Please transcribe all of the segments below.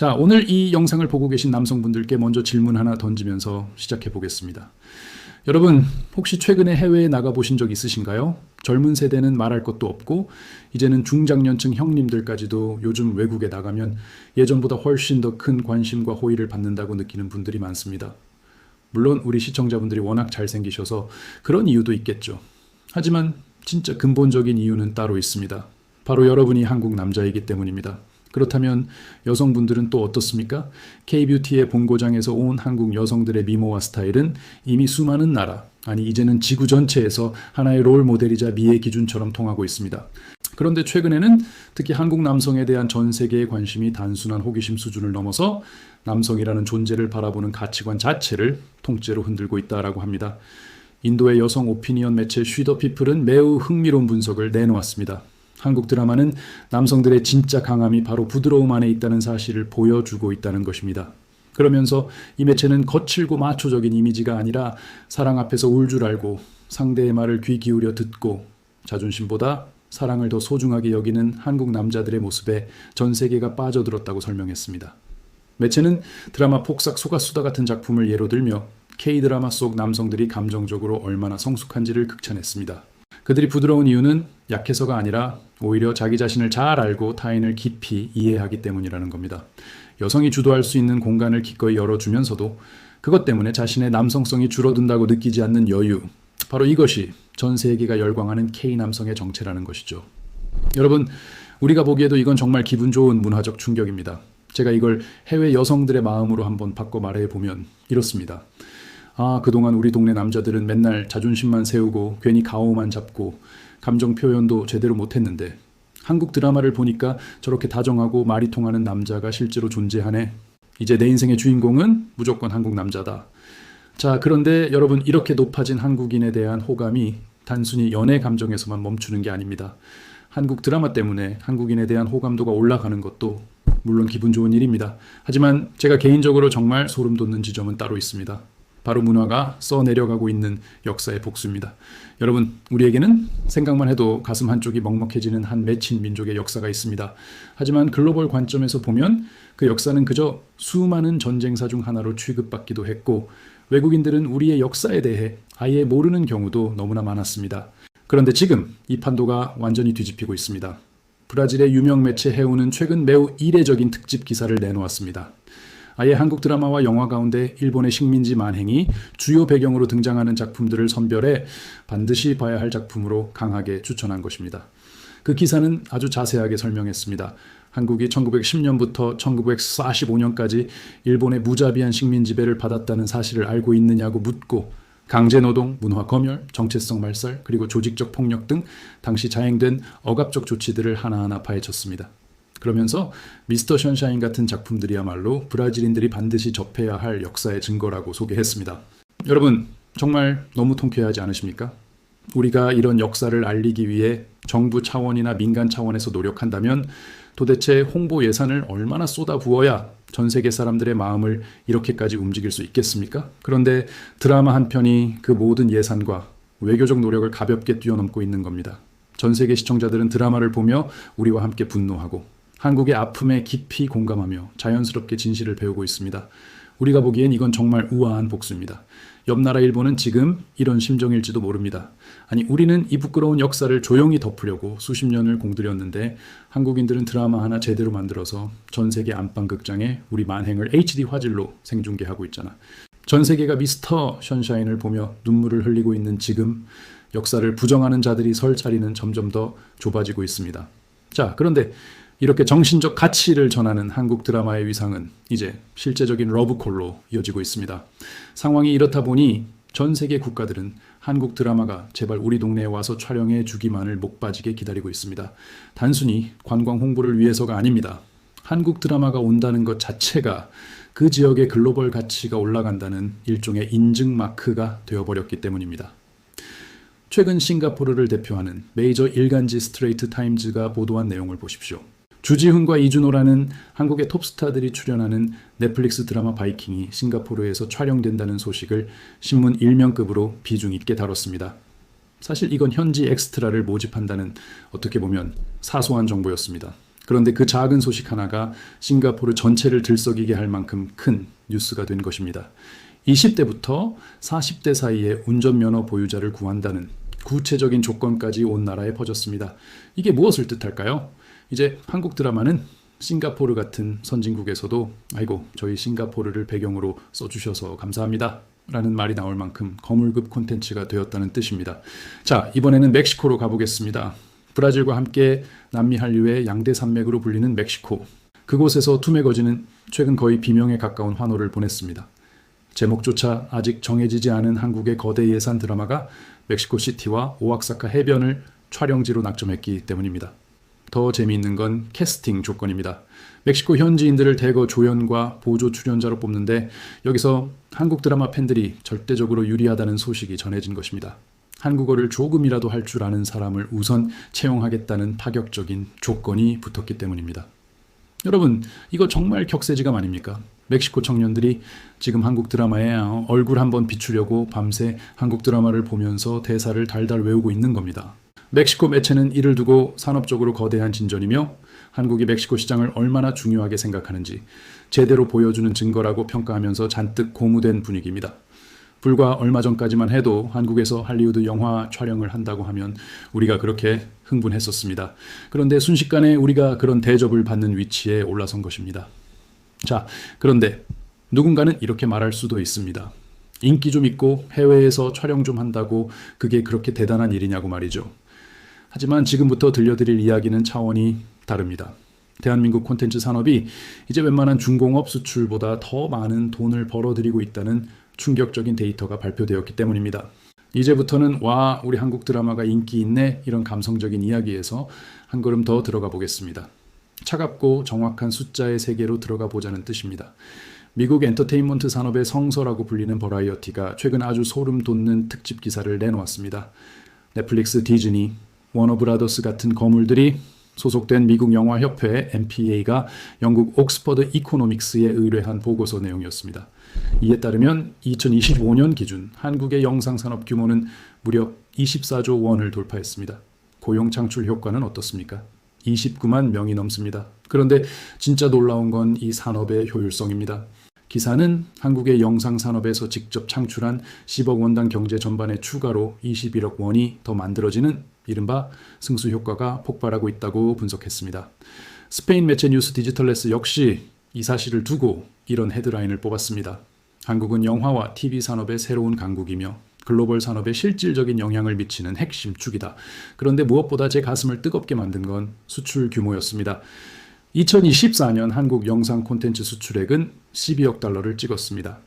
자, 오늘 이 영상을 보고 계신 남성분들께 먼저 질문 하나 던지면서 시작해 보겠습니다. 여러분, 혹시 최근에 해외에 나가보신 적 있으신가요? 젊은 세대는 말할 것도 없고 이제는 중장년층 형님들까지도 요즘 외국에 나가면 예전보다 훨씬 더 큰 관심과 호의를 받는다고 느끼는 분들이 많습니다. 물론 우리 시청자분들이 워낙 잘생기셔서 그런 이유도 있겠죠. 하지만 진짜 근본적인 이유는 따로 있습니다. 바로 여러분이 한국 남자이기 때문입니다. 그렇다면 여성분들은 또 어떻습니까? K-뷰티의 본고장에서 온 한국 여성들의 미모와 스타일은 이미 수많은 나라, 아니 이제는 지구 전체에서 하나의 롤 모델이자 미의 기준처럼 통하고 있습니다. 그런데 최근에는 특히 한국 남성에 대한 전 세계의 관심이 단순한 호기심 수준을 넘어서 남성이라는 존재를 바라보는 가치관 자체를 통째로 흔들고 있다라고 합니다. 인도의 여성 오피니언 매체 쉬더피플은 매우 흥미로운 분석을 내놓았습니다. 한국 드라마는 남성들의 진짜 강함이 바로 부드러움 안에 있다는 사실을 보여주고 있다는 것입니다. 그러면서 이 매체는 거칠고 마초적인 이미지가 아니라 사랑 앞에서 울 줄 알고 상대의 말을 귀 기울여 듣고 자존심보다 사랑을 더 소중하게 여기는 한국 남자들의 모습에 전 세계가 빠져들었다고 설명했습니다. 매체는 드라마 폭삭 속았수다 같은 작품을 예로 들며 K-드라마 속 남성들이 감정적으로 얼마나 성숙한지를 극찬했습니다. 그들이 부드러운 이유는 약해서가 아니라 오히려 자기 자신을 잘 알고 타인을 깊이 이해하기 때문이라는 겁니다. 여성이 주도할 수 있는 공간을 기꺼이 열어주면서도 그것 때문에 자신의 남성성이 줄어든다고 느끼지 않는 여유, 바로 이것이 전 세계가 열광하는 K-남성의 정체라는 것이죠. 여러분, 우리가 보기에도 이건 정말 기분 좋은 문화적 충격입니다. 제가 이걸 해외 여성들의 마음으로 한번 바꿔 말해보면 이렇습니다. 그동안 우리 동네 남자들은 맨날 자존심만 세우고 괜히 가오만 잡고 감정 표현도 제대로 못했는데 한국 드라마를 보니까 저렇게 다정하고 말이 통하는 남자가 실제로 존재하네. 이제 내 인생의 주인공은 무조건 한국 남자다. 자, 그런데 여러분, 이렇게 높아진 한국인에 대한 호감이 단순히 연애 감정에서만 멈추는 게 아닙니다. 한국 드라마 때문에 한국인에 대한 호감도가 올라가는 것도 물론 기분 좋은 일입니다. 하지만 제가 개인적으로 정말 소름 돋는 지점은 따로 있습니다. 바로 문화가 써내려가고 있는 역사의 복수입니다. 여러분, 우리에게는 생각만 해도 가슴 한쪽이 먹먹해지는 한 맺힌 민족의 역사가 있습니다. 하지만 글로벌 관점에서 보면 그 역사는 그저 수많은 전쟁사 중 하나로 취급받기도 했고 외국인들은 우리의 역사에 대해 아예 모르는 경우도 너무나 많았습니다. 그런데 지금 이 판도가 완전히 뒤집히고 있습니다. 브라질의 유명 매체 해운은 최근 매우 이례적인 특집 기사를 내놓았습니다. 아예 한국 드라마와 영화 가운데 일본의 식민지 만행이 주요 배경으로 등장하는 작품들을 선별해 반드시 봐야 할 작품으로 강하게 추천한 것입니다. 그 기사는 아주 자세하게 설명했습니다. 한국이 1910년부터 1945년까지 일본의 무자비한 식민 지배를 받았다는 사실을 알고 있느냐고 묻고 강제노동, 문화검열, 정체성 말살, 그리고 조직적 폭력 등 당시 자행된 억압적 조치들을 하나하나 파헤쳤습니다. 그러면서 미스터 션샤인 같은 작품들이야말로 브라질인들이 반드시 접해야 할 역사의 증거라고 소개했습니다. 여러분, 정말 너무 통쾌하지 않으십니까? 우리가 이런 역사를 알리기 위해 정부 차원이나 민간 차원에서 노력한다면 도대체 홍보 예산을 얼마나 쏟아부어야 전 세계 사람들의 마음을 이렇게까지 움직일 수 있겠습니까? 그런데 드라마 한 편이 그 모든 예산과 외교적 노력을 가볍게 뛰어넘고 있는 겁니다. 전 세계 시청자들은 드라마를 보며 우리와 함께 분노하고 한국의 아픔에 깊이 공감하며 자연스럽게 진실을 배우고 있습니다. 우리가 보기엔 이건 정말 우아한 복수입니다. 옆 나라 일본은 지금 이런 심정일지도 모릅니다. 아니, 우리는 이 부끄러운 역사를 조용히 덮으려고 수십 년을 공들였는데 한국인들은 드라마 하나 제대로 만들어서 전 세계 안방극장에 우리 만행을 HD 화질로 생중계하고 있잖아. 전 세계가 미스터 션샤인을 보며 눈물을 흘리고 있는 지금 역사를 부정하는 자들이 설 자리는 점점 더 좁아지고 있습니다. 자, 그런데 이렇게 정신적 가치를 전하는 한국 드라마의 위상은 이제 실제적인 러브콜로 이어지고 있습니다. 상황이 이렇다 보니 전 세계 국가들은 한국 드라마가 제발 우리 동네에 와서 촬영해 주기만을 목 빠지게 기다리고 있습니다. 단순히 관광 홍보를 위해서가 아닙니다. 한국 드라마가 온다는 것 자체가 그 지역의 글로벌 가치가 올라간다는 일종의 인증 마크가 되어버렸기 때문입니다. 최근 싱가포르를 대표하는 메이저 일간지 스트레이트 타임즈가 보도한 내용을 보십시오. 주지훈과 이준호라는 한국의 톱스타들이 출연하는 넷플릭스 드라마 바이킹이 싱가포르에서 촬영된다는 소식을 신문 일면급으로 비중 있게 다뤘습니다. 사실 이건 현지 엑스트라를 모집한다는 어떻게 보면 사소한 정보였습니다. 그런데 그 작은 소식 하나가 싱가포르 전체를 들썩이게 할 만큼 큰 뉴스가 된 것입니다. 20대부터 40대 사이에 운전면허 보유자를 구한다는 구체적인 조건까지 온 나라에 퍼졌습니다. 이게 무엇을 뜻할까요? 이제 한국 드라마는 싱가포르 같은 선진국에서도 아이고 저희 싱가포르를 배경으로 써주셔서 감사합니다 라는 말이 나올 만큼 거물급 콘텐츠가 되었다는 뜻입니다. 자, 이번에는 멕시코로 가보겠습니다. 브라질과 함께 남미 한류의 양대 산맥으로 불리는 멕시코. 그곳에서 투메거지는 최근 거의 비명에 가까운 환호를 보냈습니다. 제목조차 아직 정해지지 않은 한국의 거대 예산 드라마가 멕시코 시티와 오아사카 해변을 촬영지로 낙점했기 때문입니다. 더 재미있는 건 캐스팅 조건입니다. 멕시코 현지인들을 대거 조연과 보조 출연자로 뽑는데 여기서 한국 드라마 팬들이 절대적으로 유리하다는 소식이 전해진 것입니다. 한국어를 조금이라도 할 줄 아는 사람을 우선 채용하겠다는 파격적인 조건이 붙었기 때문입니다. 여러분, 이거 정말 격세지감 아닙니까? 멕시코 청년들이 지금 한국 드라마에 얼굴 한번 비추려고 밤새 한국 드라마를 보면서 대사를 달달 외우고 있는 겁니다. 멕시코 매체는 이를 두고 산업적으로 거대한 진전이며 한국이 멕시코 시장을 얼마나 중요하게 생각하는지 제대로 보여주는 증거라고 평가하면서 잔뜩 고무된 분위기입니다. 불과 얼마 전까지만 해도 한국에서 할리우드 영화 촬영을 한다고 하면 우리가 그렇게 흥분했었습니다. 그런데 순식간에 우리가 그런 대접을 받는 위치에 올라선 것입니다. 자, 그런데 누군가는 이렇게 말할 수도 있습니다. 인기 좀 있고 해외에서 촬영 좀 한다고 그게 그렇게 대단한 일이냐고 말이죠. 하지만 지금부터 들려드릴 이야기는 차원이 다릅니다. 대한민국 콘텐츠 산업이 이제 웬만한 중공업 수출보다 더 많은 돈을 벌어들이고 있다는 충격적인 데이터가 발표되었기 때문입니다. 이제부터는 와, 우리 한국 드라마가 인기 있네 이런 감성적인 이야기에서 한 걸음 더 들어가 보겠습니다. 차갑고 정확한 숫자의 세계로 들어가 보자는 뜻입니다. 미국 엔터테인먼트 산업의 성서라고 불리는 버라이어티가 최근 아주 소름 돋는 특집 기사를 내놓았습니다. 넷플릭스, 디즈니, 워너브라더스 같은 거물들이 소속된 미국 영화협회 MPA가 영국 옥스퍼드 이코노믹스에 의뢰한 보고서 내용이었습니다. 이에 따르면 2025년 기준 한국의 영상산업 규모는 무려 24조 원을 돌파했습니다. 고용 창출 효과는 어떻습니까? 29만 명이 넘습니다. 그런데 진짜 놀라운 건 이 산업의 효율성입니다. 기사는 한국의 영상산업에서 직접 창출한 10억 원당 경제 전반에 추가로 21억 원이 더 만들어지는 이른바 승수 효과가 폭발하고 있다고 분석했습니다. 스페인 매체 뉴스 디지털레스 역시 이 사실을 두고 이런 헤드라인을 뽑았습니다. 한국은 영화와 TV 산업의 새로운 강국이며 글로벌 산업에 실질적인 영향을 미치는 핵심 축이다. 그런데 무엇보다 제 가슴을 뜨겁게 만든 건 수출 규모였습니다. 2024년 한국 영상 콘텐츠 수출액은 12억 달러를 찍었습니다.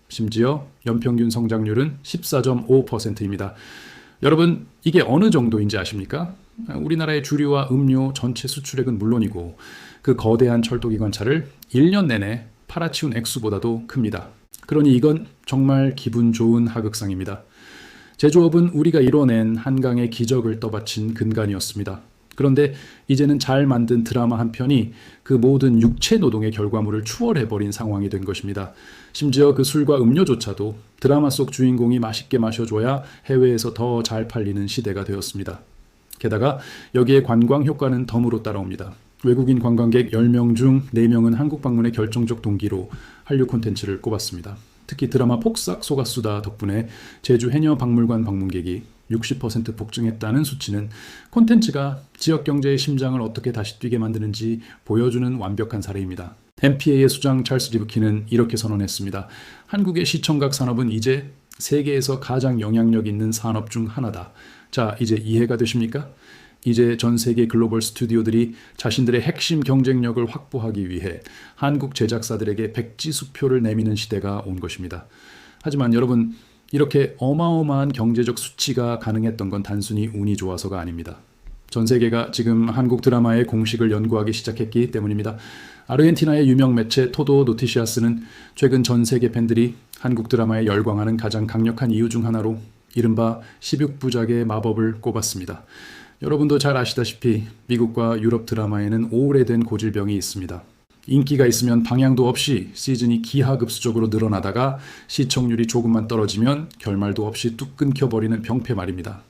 심지어 연평균 성장률은 14.5%입니다. 여러분, 이게 어느 정도인지 아십니까? 우리나라의 주류와 음료 전체 수출액은 물론이고 그 거대한 철도기관차를 1년 내내 팔아치운 액수보다도 큽니다. 그러니 이건 정말 기분 좋은 하극상입니다. 제조업은 우리가 이뤄낸 한강의 기적을 떠받친 근간이었습니다. 그런데 이제는 잘 만든 드라마 한 편이 그 모든 육체 노동의 결과물을 추월해버린 상황이 된 것입니다. 심지어 그 술과 음료조차도 드라마 속 주인공이 맛있게 마셔줘야 해외에서 더 잘 팔리는 시대가 되었습니다. 게다가 여기에 관광 효과는 덤으로 따라옵니다. 외국인 관광객 10명 중 4명은 한국 방문의 결정적 동기로 한류 콘텐츠를 꼽았습니다. 특히 드라마 폭삭 속았수다 덕분에 제주 해녀 박물관 방문객이 60% 폭증했다는 수치는 콘텐츠가 지역 경제의 심장을 어떻게 다시 뛰게 만드는지 보여주는 완벽한 사례입니다. MPA의 수장 찰스 리브키는 이렇게 선언했습니다. 한국의 시청각 산업은 이제 세계에서 가장 영향력 있는 산업 중 하나다. 자, 이제 이해가 되십니까? 이제 전 세계 글로벌 스튜디오들이 자신들의 핵심 경쟁력을 확보하기 위해 한국 제작사들에게 백지수표를 내미는 시대가 온 것입니다. 하지만 여러분, 이렇게 어마어마한 경제적 수치가 가능했던 건 단순히 운이 좋아서가 아닙니다. 전 세계가 지금 한국 드라마의 공식을 연구하기 시작했기 때문입니다. 아르헨티나의 유명 매체 토도 노티시아스는 최근 전 세계 팬들이 한국 드라마에 열광하는 가장 강력한 이유 중 하나로 이른바 16부작의 마법을 꼽았습니다. 여러분도 잘 아시다시피 미국과 유럽 드라마에는 오래된 고질병이 있습니다. 인기가 있으면 방향도 없이 시즌이 기하급수적으로 늘어나다가 시청률이 조금만 떨어지면 결말도 없이 뚝 끊겨버리는 병폐 말입니다.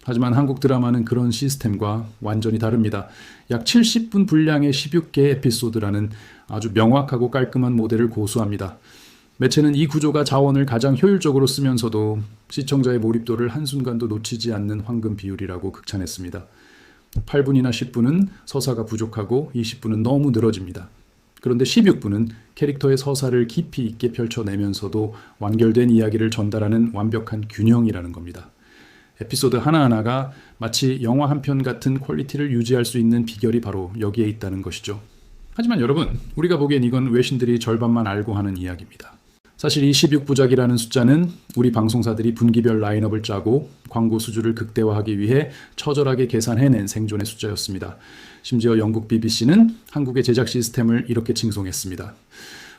하지만 한국 드라마는 그런 시스템과 완전히 다릅니다. 약 70분 분량의 16개 에피소드라는 아주 명확하고 깔끔한 모델을 고수합니다. 매체는 이 구조가 자원을 가장 효율적으로 쓰면서도 시청자의 몰입도를 한순간도 놓치지 않는 황금 비율이라고 극찬했습니다. 8분이나 10분은 서사가 부족하고 20분은 너무 늘어집니다. 그런데 16분은 캐릭터의 서사를 깊이 있게 펼쳐내면서도 완결된 이야기를 전달하는 완벽한 균형이라는 겁니다. 에피소드 하나하나가 마치 영화 한 편 같은 퀄리티를 유지할 수 있는 비결이 바로 여기에 있다는 것이죠. 하지만 여러분, 우리가 보기엔 이건 외신들이 절반만 알고 하는 이야기입니다. 사실 이 16부작이라는 숫자는 우리 방송사들이 분기별 라인업을 짜고 광고 수주를 극대화하기 위해 처절하게 계산해낸 생존의 숫자였습니다. 심지어 영국 BBC는 한국의 제작 시스템을 이렇게 칭송했습니다.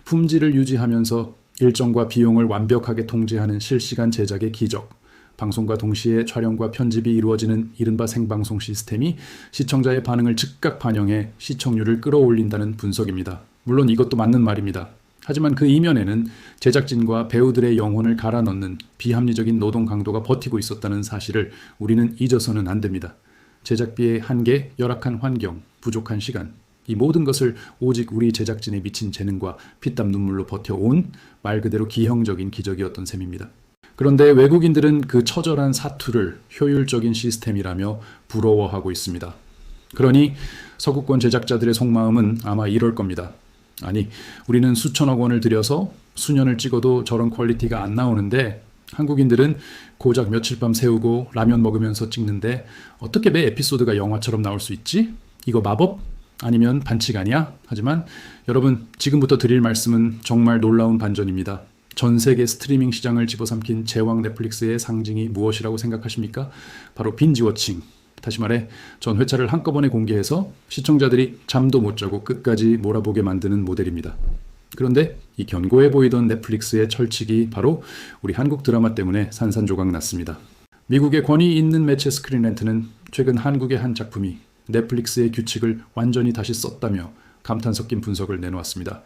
품질을 유지하면서 일정과 비용을 완벽하게 통제하는 실시간 제작의 기적. 방송과 동시에 촬영과 편집이 이루어지는 이른바 생방송 시스템이 시청자의 반응을 즉각 반영해 시청률을 끌어올린다는 분석입니다. 물론 이것도 맞는 말입니다. 하지만 그 이면에는 제작진과 배우들의 영혼을 갈아 넣는 비합리적인 노동 강도가 버티고 있었다는 사실을 우리는 잊어서는 안 됩니다. 제작비의 한계, 열악한 환경, 부족한 시간, 이 모든 것을 오직 우리 제작진에 미친 재능과 피땀 눈물로 버텨온 말 그대로 기형적인 기적이었던 셈입니다. 그런데 외국인들은 그 처절한 사투를 효율적인 시스템이라며 부러워하고 있습니다. 그러니 서구권 제작자들의 속마음은 아마 이럴 겁니다. 아니, 우리는 수천억 원을 들여서 수년을 찍어도 저런 퀄리티가 안 나오는데 한국인들은 고작 며칠 밤 새우고 라면 먹으면서 찍는데 어떻게 매 에피소드가 영화처럼 나올 수 있지? 이거 마법? 아니면 반칙 아니야? 하지만 여러분, 지금부터 드릴 말씀은 정말 놀라운 반전입니다. 전 세계 스트리밍 시장을 집어삼킨 제왕 넷플릭스의 상징이 무엇이라고 생각하십니까? 바로 빈지워칭. 다시 말해 전 회차를 한꺼번에 공개해서 시청자들이 잠도 못 자고 끝까지 몰아보게 만드는 모델입니다. 그런데 이 견고해 보이던 넷플릭스의 철칙이 바로 우리 한국 드라마 때문에 산산조각 났습니다. 미국의 권위 있는 매체 스크린렌트는 최근 한국의 한 작품이 넷플릭스의 규칙을 완전히 다시 썼다며 감탄 섞인 분석을 내놓았습니다.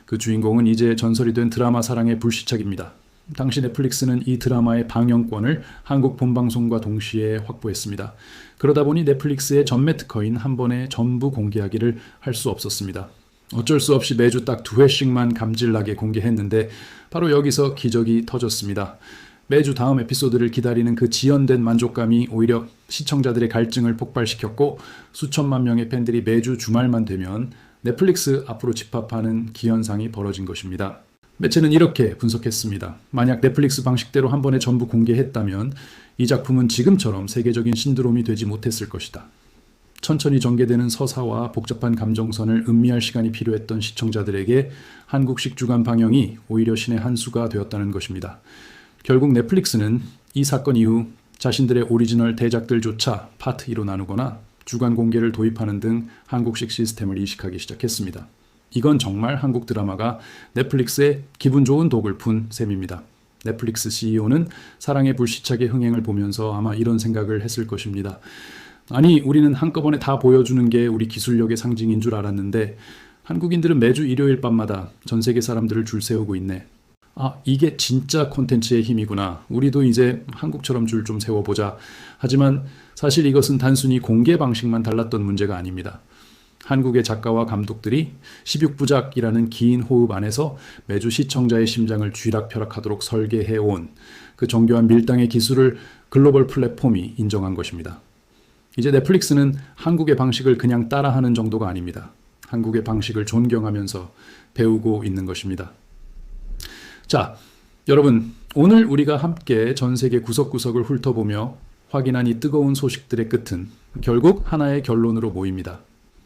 그 주인공은 이제 전설이 된 드라마 사랑의 불시착입니다. 당시 넷플릭스는 이 드라마의 방영권을 한국 본방송과 동시에 확보했습니다. 그러다 보니 넷플릭스의 전매 특허인 한 번에 전부 공개하기를 할 수 없었습니다. 어쩔 수 없이 매주 딱 2회씩만 감질나게 공개했는데 바로 여기서 기적이 터졌습니다. 매주 다음 에피소드를 기다리는 그 지연된 만족감이 오히려 시청자들의 갈증을 폭발시켰고 수천만 명의 팬들이 매주 주말만 되면 넷플릭스 앞으로 집합하는 기현상이 벌어진 것입니다. 매체는 이렇게 분석했습니다. 만약 넷플릭스 방식대로 한 번에 전부 공개했다면 이 작품은 지금처럼 세계적인 신드롬이 되지 못했을 것이다. 천천히 전개되는 서사와 복잡한 감정선을 음미할 시간이 필요했던 시청자들에게 한국식 주간 방영이 오히려 신의 한 수가 되었다는 것입니다. 결국 넷플릭스는 이 사건 이후 자신들의 오리지널 대작들조차 파트 2로 나누거나 주간 공개를 도입하는 등 한국식 시스템을 이식하기 시작했습니다. 이건 정말 한국 드라마가 넷플릭스에 기분 좋은 독을 푼 셈입니다. 넷플릭스 CEO는 사랑의 불시착의 흥행을 보면서 아마 이런 생각을 했을 것입니다. 아니, 우리는 한꺼번에 다 보여주는 게 우리 기술력의 상징인 줄 알았는데 한국인들은 매주 일요일 밤마다 전 세계 사람들을 줄 세우고 있네. 아, 이게 진짜 콘텐츠의 힘이구나. 우리도 이제 한국처럼 줄 좀 세워보자. 하지만 사실 이것은 단순히 공개 방식만 달랐던 문제가 아닙니다. 한국의 작가와 감독들이 16부작이라는 긴 호흡 안에서 매주 시청자의 심장을 쥐락펴락하도록 설계해온 그 정교한 밀당의 기술을 글로벌 플랫폼이 인정한 것입니다. 이제 넷플릭스는 한국의 방식을 그냥 따라하는 정도가 아닙니다. 한국의 방식을 존경하면서 배우고 있는 것입니다. 자, 여러분, 오늘 우리가 함께 전 세계 구석구석을 훑어보며 확인한 이 뜨거운 소식들의 끝은 결국 하나의 결론으로 모입니다.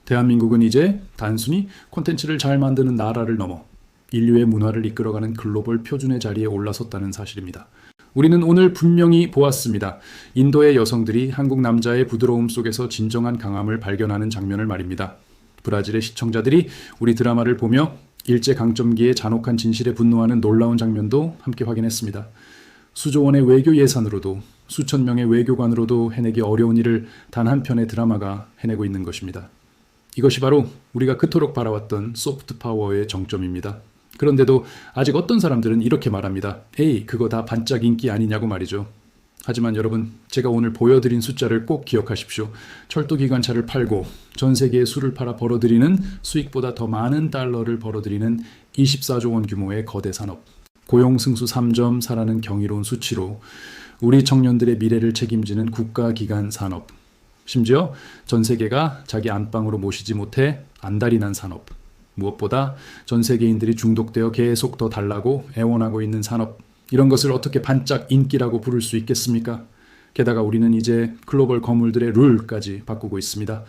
대한민국은 이제 단순히 콘텐츠를 잘 만드는 나라를 넘어 인류의 문화를 이끌어가는 글로벌 표준의 자리에 올라섰다는 사실입니다. 우리는 오늘 분명히 보았습니다. 인도의 여성들이 한국 남자의 부드러움 속에서 진정한 강함을 발견하는 장면을 말입니다. 브라질의 시청자들이 우리 드라마를 보며 일제강점기의 잔혹한 진실에 분노하는 놀라운 장면도 함께 확인했습니다. 수조 원의 외교 예산으로도 수천 명의 외교관으로도 해내기 어려운 일을 단 한 편의 드라마가 해내고 있는 것입니다. 이것이 바로 우리가 그토록 바라왔던 소프트 파워의 정점입니다. 그런데도 아직 어떤 사람들은 이렇게 말합니다. 에이, 그거 다 반짝 인기 아니냐고 말이죠. 하지만 여러분, 제가 오늘 보여드린 숫자를 꼭 기억하십시오. 철도기관차를 팔고 전 세계에 술을 팔아 벌어들이는 수익보다 더 많은 달러를 벌어들이는 24조 원 규모의 거대 산업. 고용승수 3점 사라는 경이로운 수치로 우리 청년들의 미래를 책임지는 국가기관 산업. 심지어 전 세계가 자기 안방으로 모시지 못해 안달이 난 산업. 무엇보다 전 세계인들이 중독되어 계속 더 달라고 애원하고 있는 산업. 이런 것을 어떻게 반짝 인기라고 부를 수 있겠습니까? 게다가 우리는 이제 글로벌 거물들의 룰까지 바꾸고 있습니다.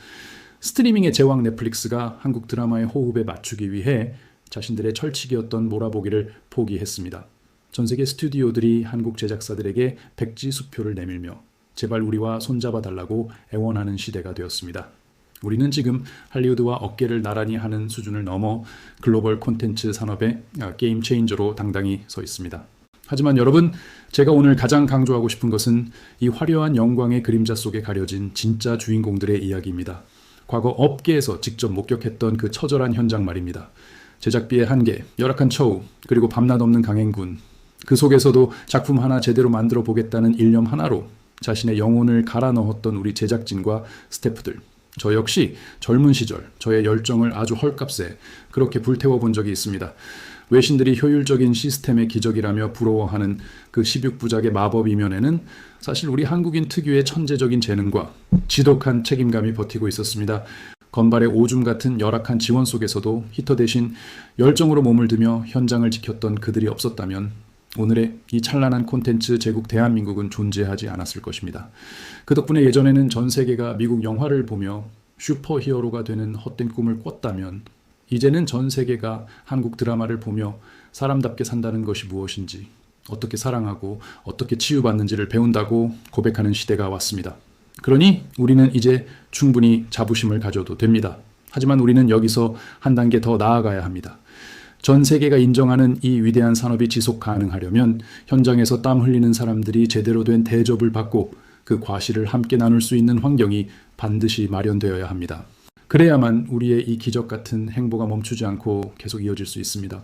스트리밍의 제왕 넷플릭스가 한국 드라마의 호흡에 맞추기 위해 자신들의 철칙이었던 몰아보기를 포기했습니다. 전 세계 스튜디오들이 한국 제작사들에게 백지수표를 내밀며 제발 우리와 손잡아 달라고 애원하는 시대가 되었습니다. 우리는 지금 할리우드와 어깨를 나란히 하는 수준을 넘어 글로벌 콘텐츠 산업의 게임 체인저로 당당히 서 있습니다. 하지만 여러분, 제가 오늘 가장 강조하고 싶은 것은 이 화려한 영광의 그림자 속에 가려진 진짜 주인공들의 이야기입니다. 과거 업계에서 직접 목격했던 그 처절한 현장 말입니다. 제작비의 한계, 열악한 처우, 그리고 밤낮 없는 강행군. 그 속에서도 작품 하나 제대로 만들어 보겠다는 일념 하나로 자신의 영혼을 갈아 넣었던 우리 제작진과 스태프들. 저 역시 젊은 시절 저의 열정을 아주 헐값에 그렇게 불태워 본 적이 있습니다. 외신들이 효율적인 시스템의 기적이라며 부러워하는 그 16부작의 마법 이면에는 사실 우리 한국인 특유의 천재적인 재능과 지독한 책임감이 버티고 있었습니다. 건발의 오줌 같은 열악한 지원 속에서도 히터 대신 열정으로 몸을 들며 현장을 지켰던 그들이 없었다면 오늘의 이 찬란한 콘텐츠 제국 대한민국은 존재하지 않았을 것입니다. 그 덕분에 예전에는 전 세계가 미국 영화를 보며 슈퍼히어로가 되는 헛된 꿈을 꿨다면 이제는 전 세계가 한국 드라마를 보며 사람답게 산다는 것이 무엇인지, 어떻게 사랑하고 어떻게 치유받는지를 배운다고 고백하는 시대가 왔습니다. 그러니 우리는 이제 충분히 자부심을 가져도 됩니다. 하지만 우리는 여기서 한 단계 더 나아가야 합니다. 전 세계가 인정하는 이 위대한 산업이 지속 가능하려면 현장에서 땀 흘리는 사람들이 제대로 된 대접을 받고 그 과실을 함께 나눌 수 있는 환경이 반드시 마련되어야 합니다. 그래야만 우리의 이 기적 같은 행보가 멈추지 않고 계속 이어질 수 있습니다.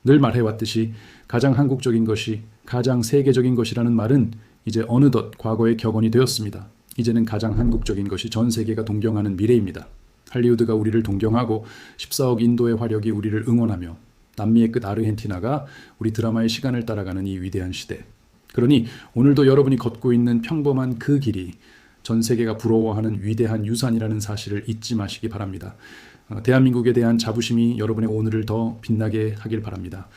늘 말해왔듯이 가장 한국적인 것이 가장 세계적인 것이라는 말은 이제 어느덧 과거의 격언이 되었습니다. 이제는 가장 한국적인 것이 전 세계가 동경하는 미래입니다. 할리우드가 우리를 동경하고 14억 인도의 화력이 우리를 응원하며 남미의 끝 아르헨티나가 우리 드라마의 시간을 따라가는 이 위대한 시대. 그러니 오늘도 여러분이 걷고 있는 평범한 그 길이 전 세계가 부러워하는 위대한 유산이라는 사실을 잊지 마시기 바랍니다. 대한민국에 대한 자부심이 여러분의 오늘을 더 빛나게 하길 바랍니다.